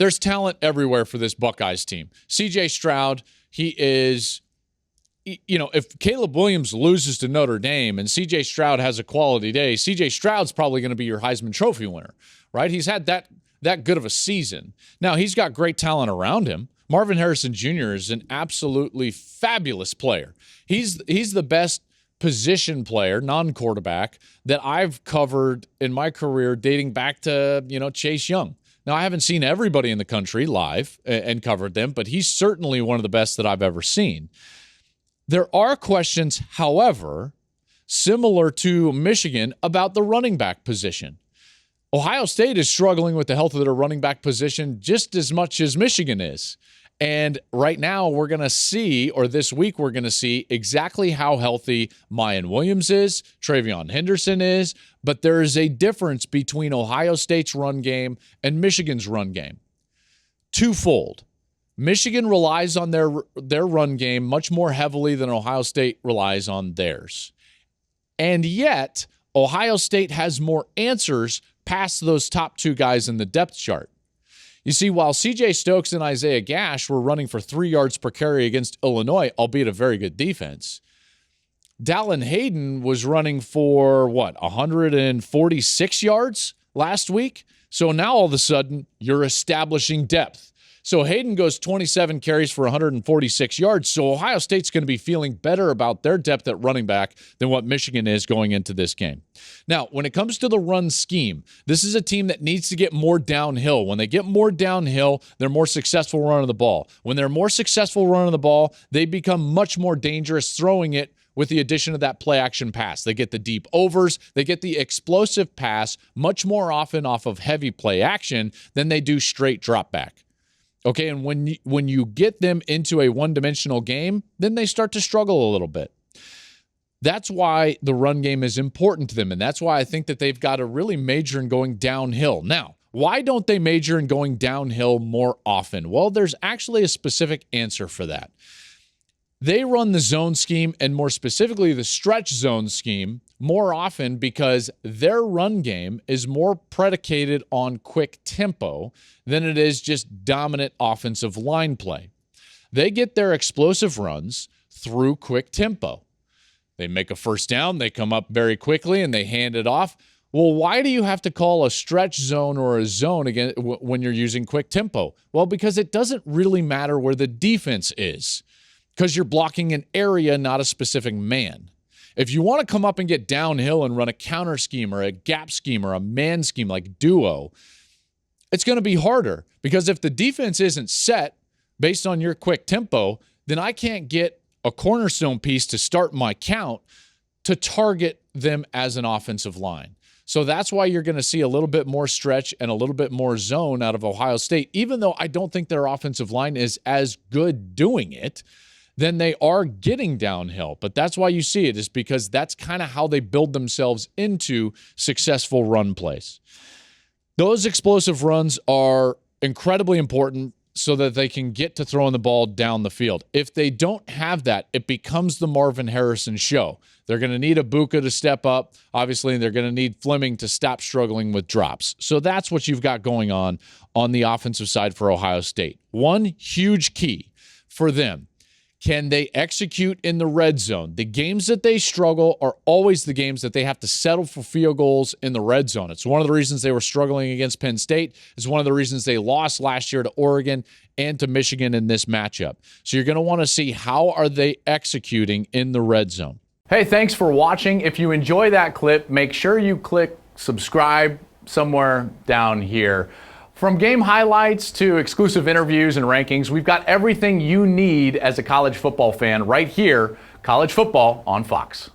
there's talent everywhere for this Buckeyes team. C.J. Stroud, he is, if Caleb Williams loses to Notre Dame and C.J. Stroud has a quality day, C.J. Stroud's probably going to be your Heisman Trophy winner, right? He's had that good of a season. Now, he's got great talent around him. Marvin Harrison Jr. is an absolutely fabulous player. He's the best position player, non-quarterback, that I've covered in my career dating back to, Chase Young. Now, I haven't seen everybody in the country live and covered them, but he's certainly one of the best that I've ever seen. There are questions, however, similar to Michigan about the running back position. Ohio State is struggling with the health of their running back position just as much as Michigan is. And right now we're going to see, or this week we're going to see exactly how healthy Mayan Williams is, Travion Henderson is, but there is a difference between Ohio State's run game and Michigan's run game. Twofold. Michigan relies on their run game much more heavily than Ohio State relies on theirs. And yet, Ohio State has more answers past those top two guys in the depth chart. You see, while C.J. Stokes and Isaiah Gash were running for 3 yards per carry against Illinois, albeit a very good defense, Dallin Hayden was running for, 146 yards last week? So now all of a sudden, you're establishing depth. So Hayden goes 27 carries for 146 yards. So Ohio State's going to be feeling better about their depth at running back than what Michigan is going into this game. Now, when it comes to the run scheme, this is a team that needs to get more downhill. When they get more downhill, they're more successful running the ball. When they're more successful running the ball, they become much more dangerous throwing it with the addition of that play-action pass. They get the deep overs. They get the explosive pass much more often off of heavy play action than they do straight drop back. Okay, and when you get them into a one-dimensional game, then they start to struggle a little bit. That's why the run game is important to them, and that's why I think that they've got to really major in going downhill. Now, why don't they major in going downhill more often? Well, there's actually a specific answer for that. They run the zone scheme, and more specifically the stretch zone scheme, more often because their run game is more predicated on quick tempo than it is just dominant offensive line play. They get their explosive runs through quick tempo. They make a first down, they come up very quickly, and they hand it off. Well, why do you have to call a stretch zone or a zone again when you're using quick tempo? Well, because it doesn't really matter where the defense is, because you're blocking an area, not a specific man. If you want to come up and get downhill and run a counter scheme or a gap scheme or a man scheme like duo, it's going to be harder, because if the defense isn't set based on your quick tempo, then I can't get a cornerstone piece to start my count to target them as an offensive line. So that's why you're going to see a little bit more stretch and a little bit more zone out of Ohio State, even though I don't think their offensive line is as good doing it. Then they are getting downhill. But that's why you see it, is because that's kind of how they build themselves into successful run plays. Those explosive runs are incredibly important so that they can get to throwing the ball down the field. If they don't have that, it becomes the Marvin Harrison show. They're going to need Ibuka to step up. Obviously, they're going to need Fleming to stop struggling with drops. So that's what you've got going on the offensive side for Ohio State. One huge key for them: can they execute in the red zone? The games that they struggle are always the games that they have to settle for field goals in the red zone. It's one of the reasons they were struggling against Penn State. It's one of the reasons they lost last year to Oregon and to Michigan in this matchup. So you're going to want to see, how are they executing in the red zone? Hey, thanks for watching. If you enjoy that clip, make sure you click subscribe somewhere down here. From game highlights to exclusive interviews and rankings, we've got everything you need as a college football fan right here. College Football on Fox.